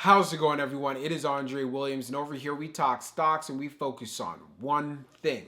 How's it going, everyone? It is Andre Williams, and over here we talk stocks and we focus on one thing.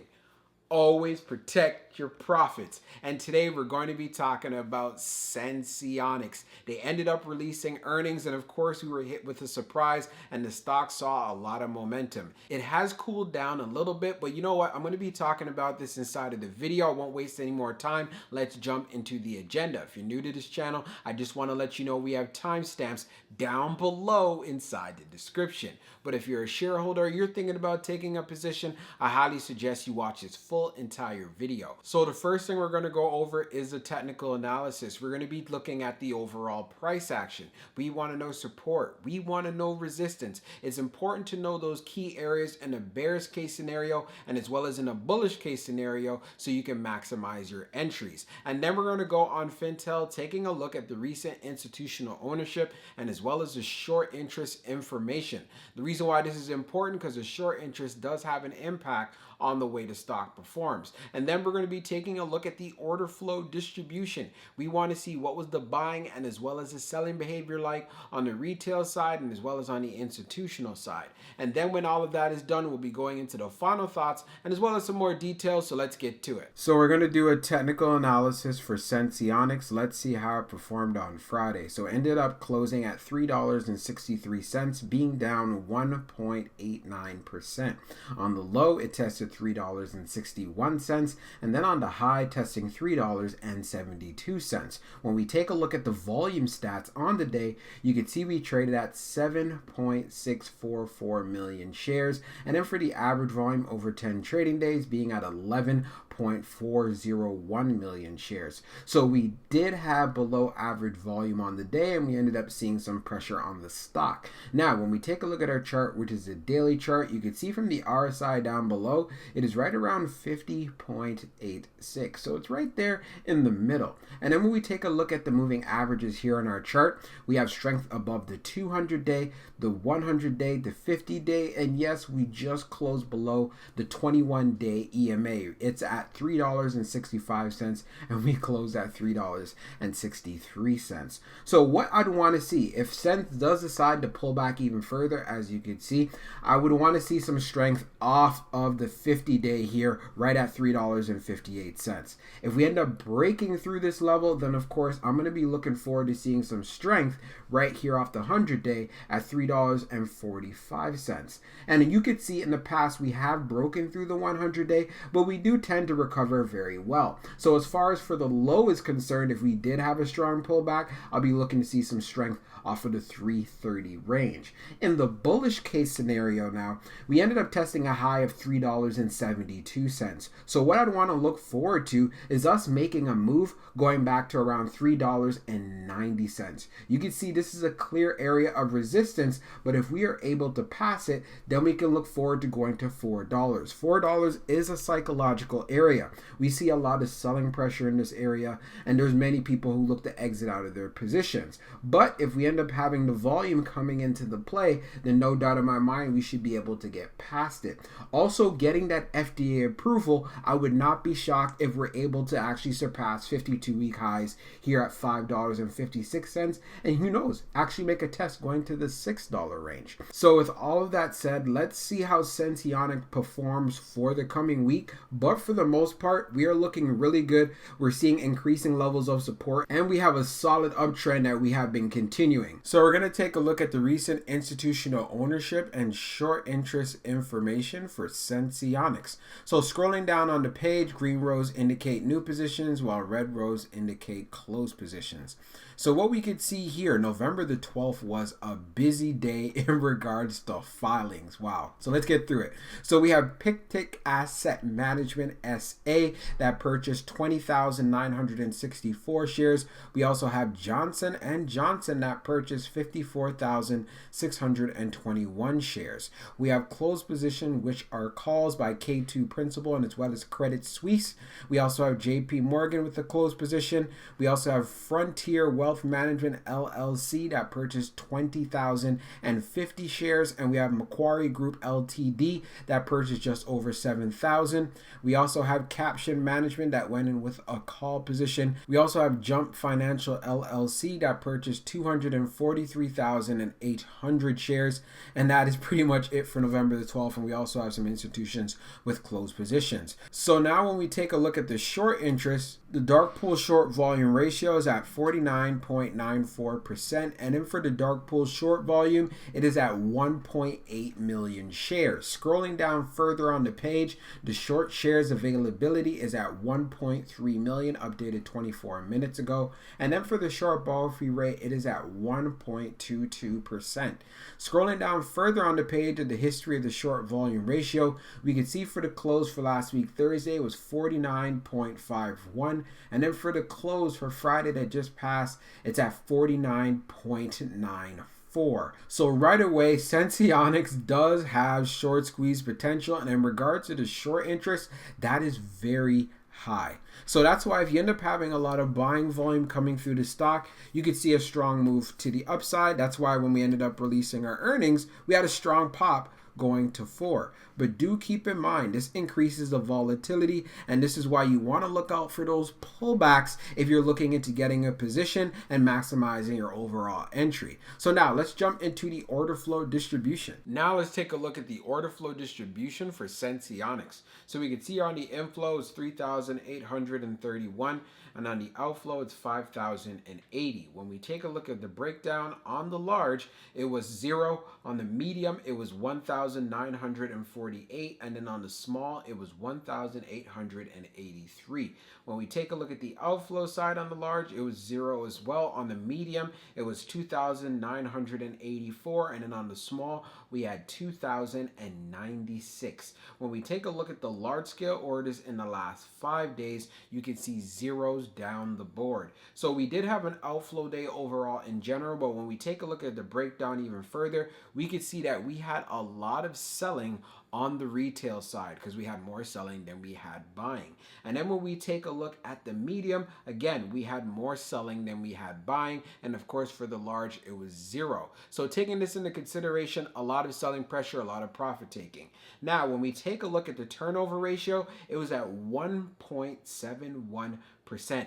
Always protect your profits. And today we're going to be talking about Senseonics. They ended up releasing earnings, and of course, we were hit with a surprise, and the stock saw a lot of momentum. It has cooled down a little bit, but you know what? I'm going to be talking about this inside of the video. I won't waste any more time. Let's jump into the agenda. If you're new to this channel, I just want to let you know we have timestamps down below inside the description. But if you're a shareholder, you're thinking about taking a position, I highly suggest you watch this full entire video. So the first thing we're going to go over is the technical analysis. We're going to be looking at the overall price action. We want to know support. We want to know resistance. It's important to know those key areas in a bearish case scenario and as well as in a bullish case scenario so you can maximize your entries. And then we're going to go on Fintel, taking a look at the recent institutional ownership and as well as the short interest information. The reason why this is important because the short interest does have an impact on the way the stock performs. And then we're going to be taking a look at the order flow distribution. We want to see what was the buying and as well as the selling behavior like on the retail side and as well as on the institutional side. And then when all of that is done, we'll be going into the final thoughts and as well as some more details. So let's get to it. So we're going to do a technical analysis for Senseonics. Let's see how it performed on Friday. So it ended up closing at $3.63, being down 1.89%. On the low, it tested $3.61, and then on the high, testing $3.72. When we take a look at the volume stats on the day, you can see we traded at 7.644 million shares, and then for the average volume over 10 trading days being at 11.401 million shares. So we did have below average volume on the day, and we ended up seeing some pressure on the stock. Now, when we take a look at our chart, which is a daily chart, you can see from the RSI down below, it is right around 50.86. So it's right there in the middle. And then when we take a look at the moving averages here on our chart, we have strength above the 200-day, the 100-day, the 50-day, and yes, we just closed below the 21-day EMA. It's at $3.65, and we closed at $3.63. So what I'd want to see, if SENS does decide to pull back even further, as you can see, I would want to see some strength off of the 50-day here, right at $3.58. If we end up breaking through this level, then of course I'm going to be looking forward to seeing some strength right here off the 100-day at $3.45. And you could see in the past we have broken through the 100-day, but we do tend to recover very well. So as far as for the low is concerned, if we did have a strong pullback, I'll be looking to see some strength off of the 330 range. In the bullish case scenario now, we ended up testing a high of $3.72. So what I'd want to look forward to is us making a move going back to around $3.90. You can see this is a clear area of resistance, but if we are able to pass it, then we can look forward to going to $4. $4 is a psychological area. We see a lot of selling pressure in this area, and there's many people who look to exit out of their positions. But if we end up having the volume coming into the play, then no doubt in my mind we should be able to get past it. Also, getting that FDA approval, I would not be shocked if we're able to actually surpass 52-week highs here at $5.56, and who knows, actually make a test going to the $6 range. So with all of that said, let's see how Senseonics performs for the coming week. But for the most part, we are looking really good. We're seeing increasing levels of support, and we have a solid uptrend that we have been continuing. So we're going to take a look at the recent institutional ownership and short interest information for Senseonics. So scrolling down on the page, green rows indicate new positions while red rows indicate closed positions. So what we could see here, November the 12th was a busy day in regards to filings. Wow. So let's get through it. So we have Pictic Asset Management SA that purchased 20,964 shares. We also have Johnson & Johnson that purchased 54,621 shares. We have closed position, which are calls by K2 Principal and as well as Credit Suisse. We also have JP Morgan with the closed position. We also have Frontier Wealth Management LLC that purchased 20,050 shares, and we have Macquarie Group Ltd that purchased just over 7,000. We also have Caption Management that went in with a call position. We also have Jump Financial LLC that purchased 243,800 shares. And that is pretty much it for November the 12th. And we also have some institutions with closed positions. So now when we take a look at the short interest, the dark pool short volume ratio is at 49.94%. And then for the dark pool short volume, it is at 1.8 million shares. Scrolling down further on the page, the short shares availability is at 1.3 million, updated 24 minutes ago. And then for the short borrow fee rate, it is at 1.22%. Scrolling down further on the page of the history of the short volume ratio, we can see for the close for last week Thursday was 49.51, and then for the close for Friday that just passed, it's at 49.94. So right away, Senseonics does have short squeeze potential, and in regards to the short interest, that is very high. So that's why if you end up having a lot of buying volume coming through the stock, you could see a strong move to the upside. That's why when we ended up releasing our earnings, we had a strong pop going to 4. But do keep in mind, this increases the volatility, and this is why you want to look out for those pullbacks if you're looking into getting a position and maximizing your overall entry. So now let's jump into the order flow distribution. Now let's take a look at the order flow distribution for Senseonics. So we can see on the inflow is 3,831, and on the outflow it's 5,080. When we take a look at the breakdown on the large, it was 0. On the medium, it was 1,948, and then on the small, it was 1,883. When we take a look at the outflow side on the large, it was 0 as well. On the medium, it was 2,984, and then on the small, we had 2,096. When we take a look at the large scale orders in the last 5 days, you can see zeros down the board. So we did have an outflow day overall in general, but when we take a look at the breakdown even further, we could see that we had a lot of selling on the retail side because we had more selling than we had buying. And then when we take a look at the medium, again, we had more selling than we had buying. And of course, for the large, it was 0. So taking this into consideration, a lot of selling pressure, a lot of profit taking. Now, when we take a look at the turnover ratio, it was at 1.71%.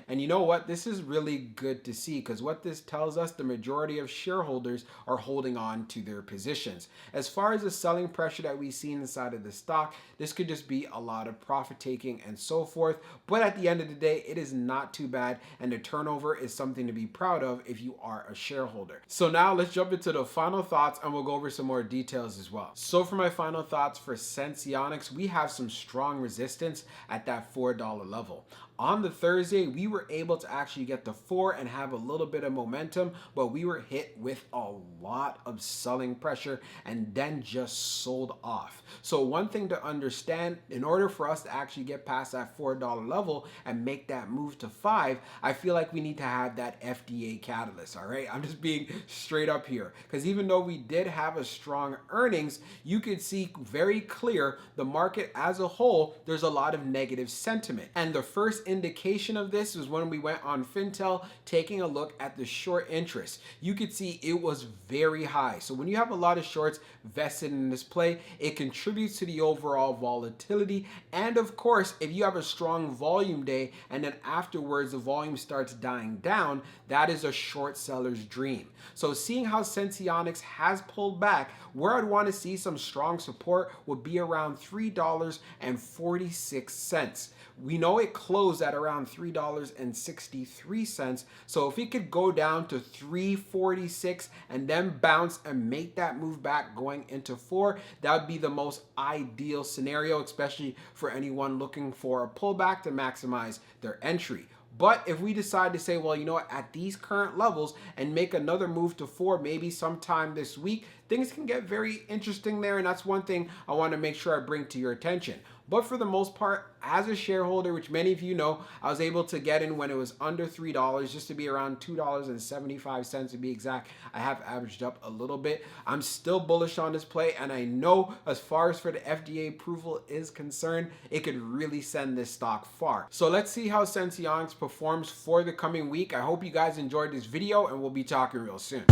And you know what? This is really good to see because what this tells us, the majority of shareholders are holding on to their positions. As far as the selling pressure that we see inside of the stock, this could just be a lot of profit taking and so forth. But at the end of the day, it is not too bad. And the turnover is something to be proud of if you are a shareholder. So now let's jump into the final thoughts and we'll go over some more details as well. So for my final thoughts for Senseonics, we have some strong resistance at that $4 level. On the Thursday, we were able to actually get the 4 and have a little bit of momentum, but we were hit with a lot of selling pressure and then just sold off. So one thing to understand, in order for us to actually get past that $4 level and make that move to 5, I feel like we need to have that FDA catalyst, all right? I'm just being straight up here because even though we did have a strong earnings, you could see very clear the market as a whole, there's a lot of negative sentiment. And the first indication of this was when we went on Fintel taking a look at the short interest. You could see it was very high. So when you have a lot of shorts vested in this play, it contributes to the overall volatility. And of course, if you have a strong volume day and then afterwards the volume starts dying down, that is a short seller's dream. So seeing how Senseonics has pulled back, where I'd want to see some strong support would be around $3.46. We know it closed at around $3.63. So if it could go down to $3.46 and then bounce and make that move back going into 4, that would be the most ideal scenario, especially for anyone looking for a pullback to maximize their entry. But if we decide to say, well, you know what, at these current levels and make another move to 4, maybe sometime this week, things can get very interesting there. And that's one thing I want to make sure I bring to your attention. But for the most part, as a shareholder, which many of you know, I was able to get in when it was under $3, just to be around $2.75 to be exact. I have averaged up a little bit. I'm still bullish on this play, and I know as far as for the FDA approval is concerned, it could really send this stock far. So let's see how Senseonics performs for the coming week. I hope you guys enjoyed this video, and we'll be talking real soon.